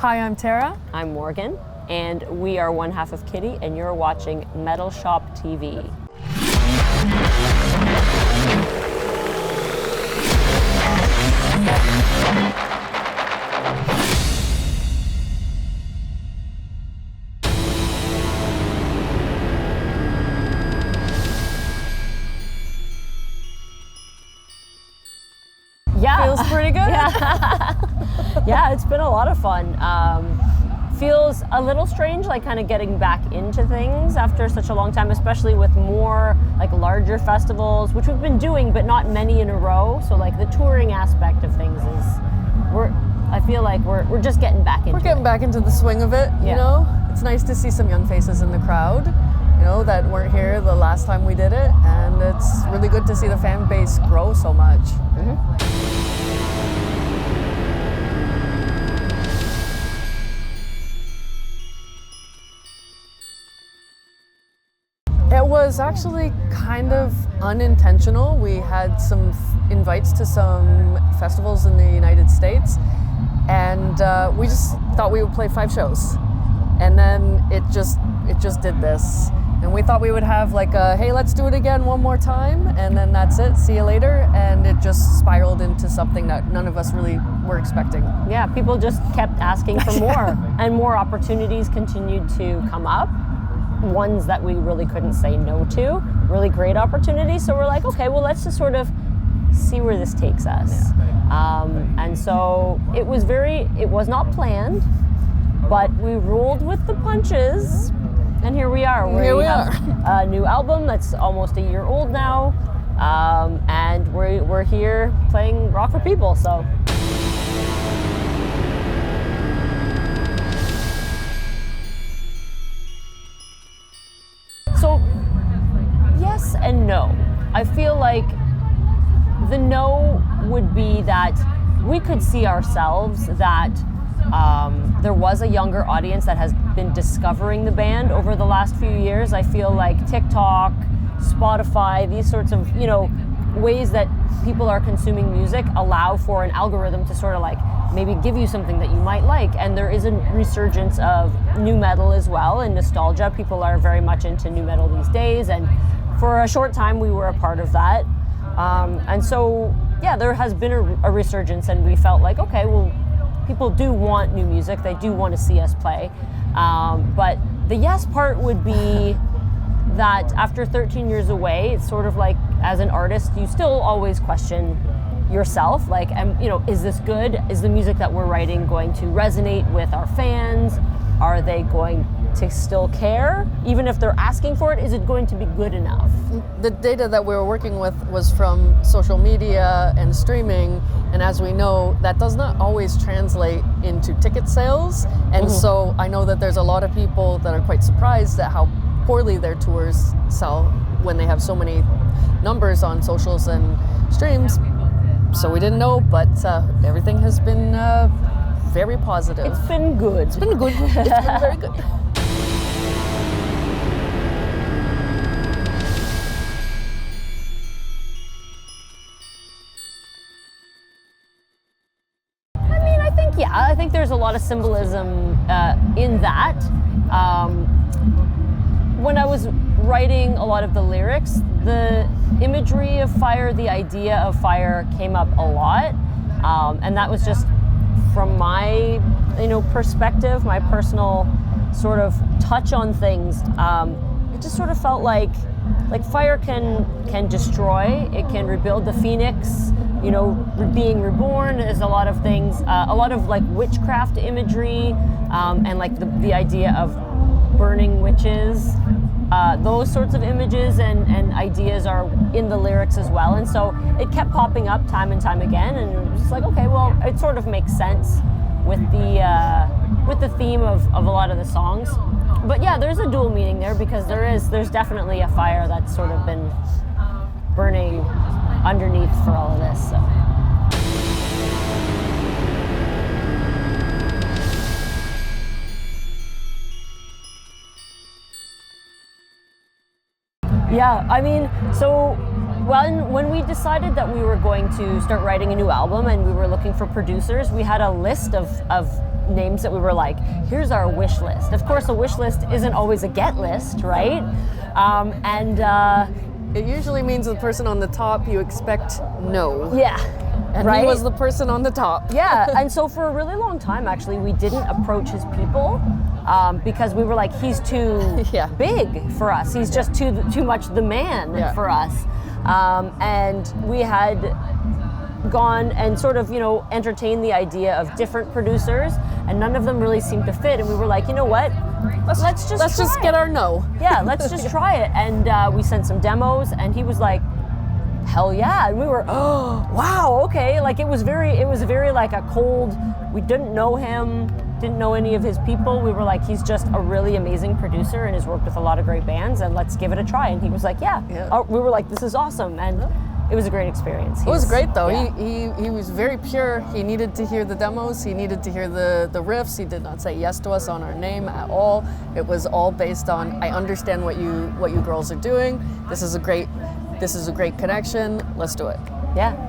Hi, I'm Tara. I'm Morgan, and we are one half of Kittie, and you're watching Metalshop TV. Yeah. Feels pretty good. Yeah, it's been a lot of fun. Feels a little strange, like kind of getting back into things after such a long time, especially with more like larger festivals, which we've been doing, but not many in a row. So like the touring aspect of things is, I feel like we're just getting back into it. We're getting back into the swing of it, you know? It's nice to see some young faces in the crowd, you know, that weren't here the last time we did it. And it's really good to see the fan base grow so much. Mm-hmm. It was actually kind of unintentional. We had some invites to some festivals in the United States, and we just thought we would play 5 shows. And then it just did this. And we thought we would have like a, hey, let's do it again one more time, and then that's it, see you later. And it just spiraled into something that none of us really were expecting. Yeah, people just kept asking for more, and more opportunities continued to come up. Ones that we really couldn't say no to, really great opportunities. So we're like, okay, well, let's just sort of see where this takes us. And so it was not planned, but we rolled with the punches, and here we are. Here we have a new album that's almost a year old now, and we're here playing rock for people. So. So, yes and no. I feel like the no would be that we could see ourselves that there was a younger audience that has been discovering the band over the last few years. I feel like TikTok, Spotify, these sorts of, ways that people are consuming music allow for an algorithm to sort of like maybe give you something that you might like. And there is a resurgence of new metal as well, and nostalgia. People are very much into new metal these days, and for a short time we were a part of that. And so, yeah, there has been a resurgence, and we felt like, okay, well, people do want new music, they do want to see us play. But the yes part would be that after 13 years away, it's sort of like, as an artist, you still always question yourself, like, is this good? Is the music that we're writing going to resonate with our fans? Are they going to still care? Even if they're asking for it, is it going to be good enough? The data that we were working with was from social media and streaming, and as we know, that does not always translate into ticket sales. And so I know that there's a lot of people that are quite surprised at how poorly their tours sell when they have so many numbers on socials and streams. So we didn't know, but everything has been very positive. It's been good. It's been good. It's been very good. I think there's a lot of symbolism in that. When I was writing a lot of the lyrics, the imagery of fire, the idea of fire came up a lot. And that was just from my, perspective, my personal sort of touch on things. It just sort of felt like fire can destroy, it can rebuild the phoenix, being reborn. There's a lot of things, a lot of like witchcraft imagery, and like the idea of burning witches. Those sorts of images and ideas are in the lyrics as well. And so it kept popping up time and time again, and it was just like, okay, well, it sort of makes sense with the theme of a lot of the songs. But yeah, there's a dual meaning there, because there's definitely a fire that's sort of been burning underneath for all of this. So. Yeah, I mean, so when we decided that we were going to start writing a new album and we were looking for producers, we had a list of names that we were like, here's our wish list. Of course, a wish list isn't always a get list, right? It usually means the person on the top you expect no. Yeah. And right? he was the person on the top. Yeah, and so for a really long time, actually, we didn't approach his people because we were like, he's too big for us. He's just too much the man for us. And we had gone and sort of, entertained the idea of different producers, and none of them really seemed to fit. And we were like, you know what? Let's just get our no. Yeah, let's just try it. And we sent some demos, and he was like, hell yeah. And we were, oh, wow, okay. Like it was very like a cold, we didn't know him, didn't know any of his people. We were like, he's just a really amazing producer and has worked with a lot of great bands, and let's give it a try. And he was like, yeah. We were like, this is awesome. And it was a great experience. It was great though. Yeah. He was very pure. He needed to hear the demos. He needed to hear the riffs. He did not say yes to us on our name at all. It was all based on, I understand what you girls are doing. This is a great connection. Let's do it. Yeah.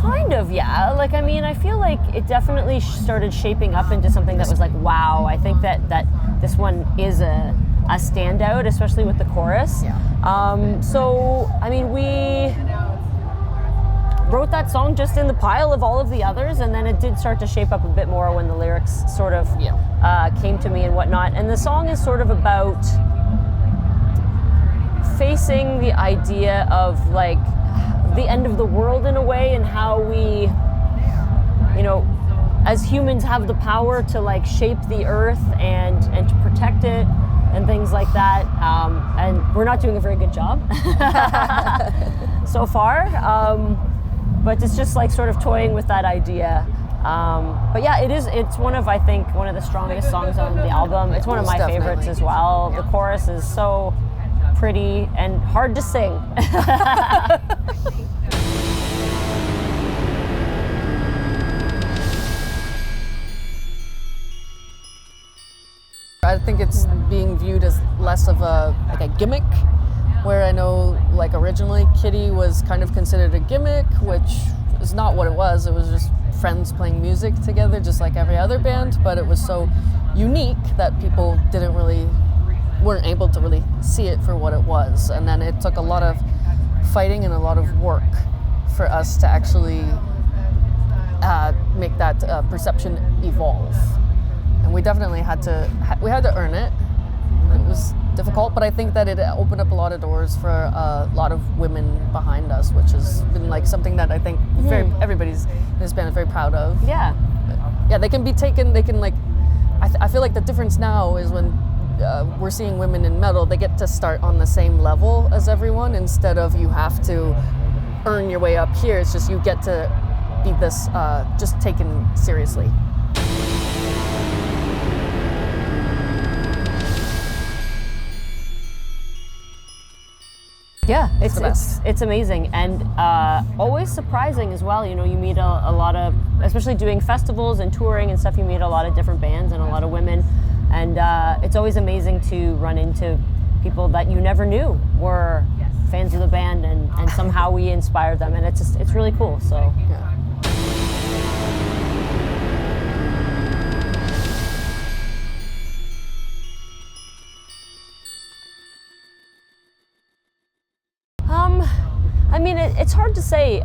Kind of, yeah. Like, I mean, I feel like it definitely started shaping up into something that was like, wow, I think that this one is a standout, especially with the chorus. Yeah. So, I mean, we wrote that song just in the pile of all of the others, and then it did start to shape up a bit more when the lyrics sort of came to me and whatnot. And the song is sort of about facing the idea of like the end of the world in a way, and how we, as humans have the power to like shape the earth and to protect it and things like that. And we're not doing a very good job so far. But it's just like sort of toying with that idea. But yeah, it's one of the strongest songs on the album. It's one of my favorites as well. The chorus is so pretty and hard to sing. I think it's being viewed as less of a gimmick, where I know like originally Kittie was kind of considered a gimmick, which is not what it was. It was just friends playing music together, just like every other band, but it was so unique that people weren't able to really see it for what it was. And then it took a lot of fighting and a lot of work for us to actually make that perception evolve. And we definitely had to earn it. It was difficult, but I think that it opened up a lot of doors for a lot of women behind us, which has been like something that I think everybody's in this band is very proud of. Yeah. Yeah, they can be taken, I feel like the difference now is when we're seeing women in metal, they get to start on the same level as everyone, instead of you have to earn your way up here. It's just you get to be this, just taken seriously. Yeah, it's amazing, and always surprising as well. You meet a lot of, especially doing festivals and touring and stuff, you meet a lot of different bands and a lot of women, and it's always amazing to run into people that you never knew were fans of the band, and somehow we inspired them, and it's really cool. So. Yeah. I mean, it's hard to say.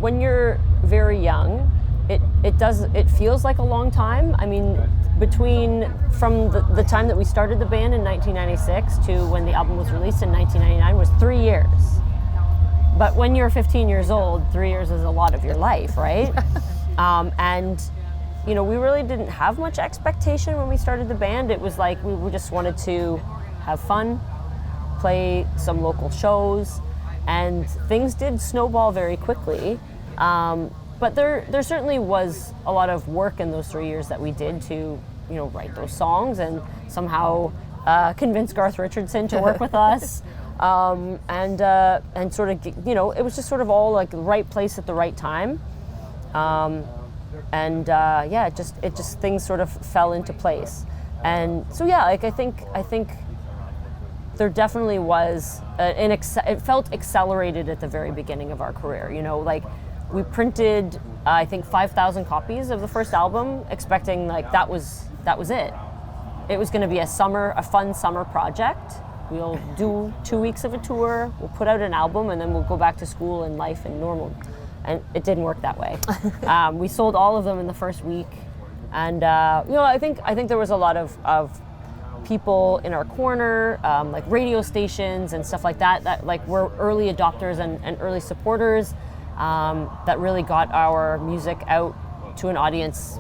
When you're very young, it feels like a long time. I mean, from the time that we started the band in 1996 to when the album was released in 1999 was 3 years. But when you're 15 years old, 3 years is a lot of your life, right? And we really didn't have much expectation when we started the band. It was like we just wanted to have fun, play some local shows. And things did snowball very quickly, but there certainly was a lot of work in those 3 years that we did to, write those songs and somehow convince Garth Richardson to work with us, and sort of, it was just sort of all like the right place at the right time, it just things sort of fell into place. And so yeah, like I think there definitely was it felt accelerated at the very beginning of our career. You know, like we printed I think 5,000 copies of the first album, expecting like that was it. It was going to be a fun summer project. We'll do 2 weeks of a tour, we'll put out an album, and then we'll go back to school and life and normal. And it didn't work that way. We sold all of them in the first week, and you know, I think there was a lot of people in our corner, like radio stations and stuff like that like were early adopters and early supporters, that really got our music out to an audience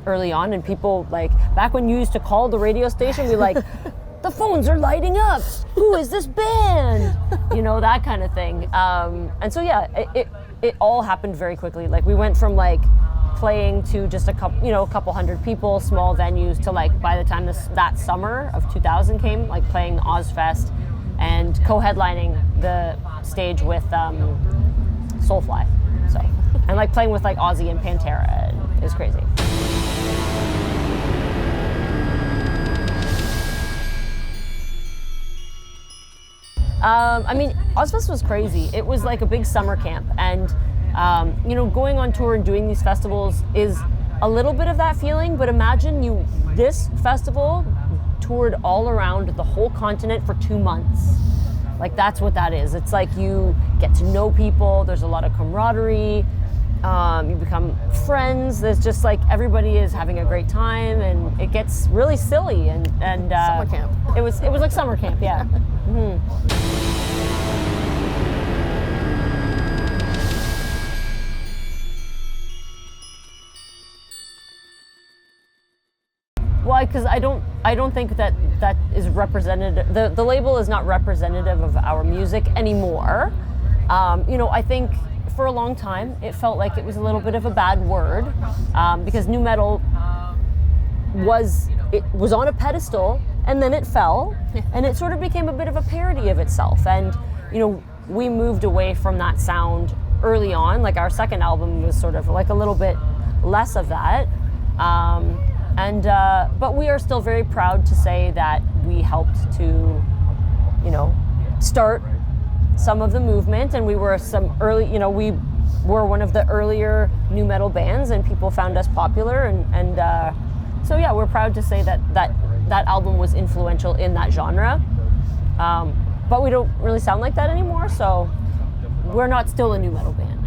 early on. And people, like back when you used to call the radio station, we like, the phones are lighting up. Who is this band? You know, that kind of thing. And so yeah, it all happened very quickly. Like we went from like playing to just a couple hundred people, small venues, to like by the time that summer of 2000 came, like playing the Ozzfest and co-headlining the stage with Soulfly. So, and like playing with like Ozzy and Pantera, and it was crazy. I mean, Ozzfest was crazy. It was like a big summer camp, and you know, going on tour and doing these festivals is a little bit of that feeling. But imagine this festival toured all around the whole continent for 2 months. Like that's what that is. It's like you get to know people. There's a lot of camaraderie. You become friends. There's just like everybody is having a great time, and it gets really silly. And summer camp. It was like summer camp, yeah. Mm-hmm. Why? Because I don't think that is representative. The label is not representative of our music anymore. You know, I think for a long time it felt like it was a little bit of a bad word, because nu metal was on a pedestal and then it fell, and it sort of became a bit of a parody of itself. And you know, we moved away from that sound early on. Like our second album was sort of like a little bit less of that. But we are still very proud to say that we helped to, you know, start some of the movement, and we were we were one of the earlier nu metal bands, and people found us popular, and so yeah, we're proud to say that album was influential in that genre. But we don't really sound like that anymore, so we're not still a nu metal band.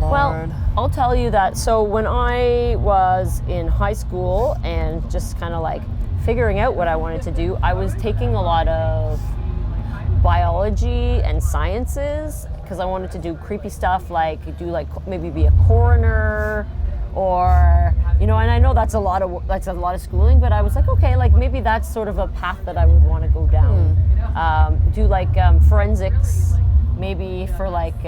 Well, I'll tell you that. So when I was in high school and just kind of like figuring out what I wanted to do, I was taking a lot of biology and sciences because I wanted to do creepy stuff, like maybe be a coroner, or you know. And I know that's a lot of schooling, but I was like, okay, like maybe that's sort of a path that I would want to go down. Do like forensics, maybe for like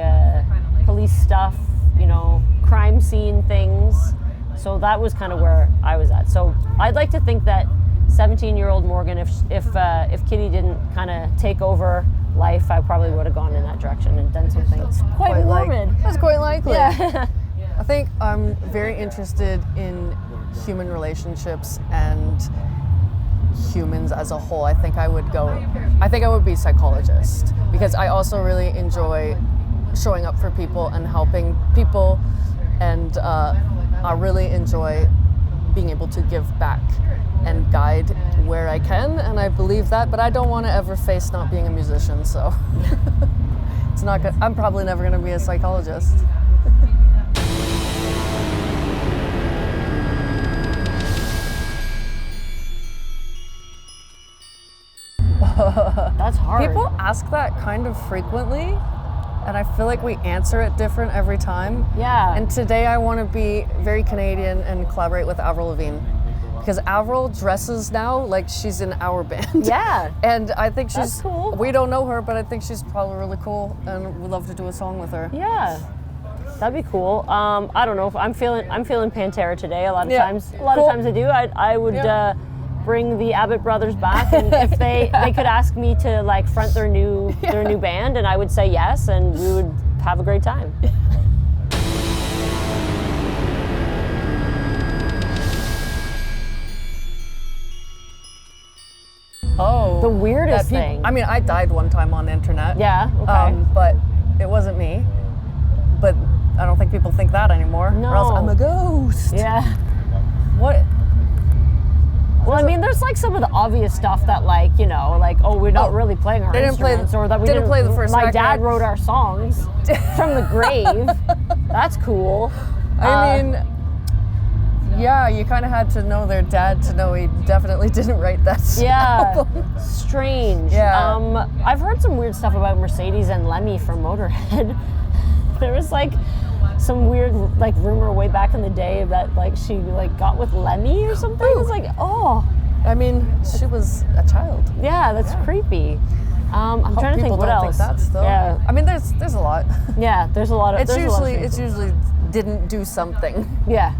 police stuff. You know, crime scene things. So that was kind of where I was at. So I'd like to think that 17-year-old Morgan, if Kittie didn't kind of take over life, I probably would have gone in that direction and done something quite morbid. That's quite likely. Yeah. I think I'm very interested in human relationships and humans as a whole. I think I would be a psychologist, because I also really enjoy showing up for people and helping people, and I really enjoy being able to give back and guide where I can, and I believe that, but I don't want to ever face not being a musician, so it's not good. I'm probably never going to be a psychologist. That's hard. People ask that kind of frequently, and I feel like we answer it different every time. Yeah. And today I want to be very Canadian and collaborate with Avril Lavigne, because Avril dresses now like she's in our band. Yeah. And I think That's cool. We don't know her, but I think she's probably really cool, and we'd love to do a song with her. Yeah. That'd be cool. I don't know if I'm feeling Pantera today. A lot of times I do. I would bring the Abbott brothers back, and if they could ask me to like front their new band, and I would say yes, and we would have a great time. Oh. The weirdest thing. I mean, I died one time on the internet. Yeah, okay. But it wasn't me. But I don't think people think that anymore. No. Or else I'm a ghost. Yeah. What? Well, I mean, there's like some of the obvious stuff that, like, you know, like, oh, we're not really playing our instruments, or that we didn't play the first my record. dad wrote our songs from the grave. That's cool. I mean, yeah, you kind of had to know their dad to know he definitely didn't write that album. Strange. Yeah. I've heard some weird stuff about Mercedes and Lemmy from Motorhead. There was like some weird like rumor way back in the day that like she like got with Lemmy or something. It's like, oh. I mean, she was a child. Yeah, that's creepy. I'm trying to think what else. Think that's, though. Yeah. I mean, there's a lot. Yeah, there's a lot of. It's usually didn't do something. Yeah,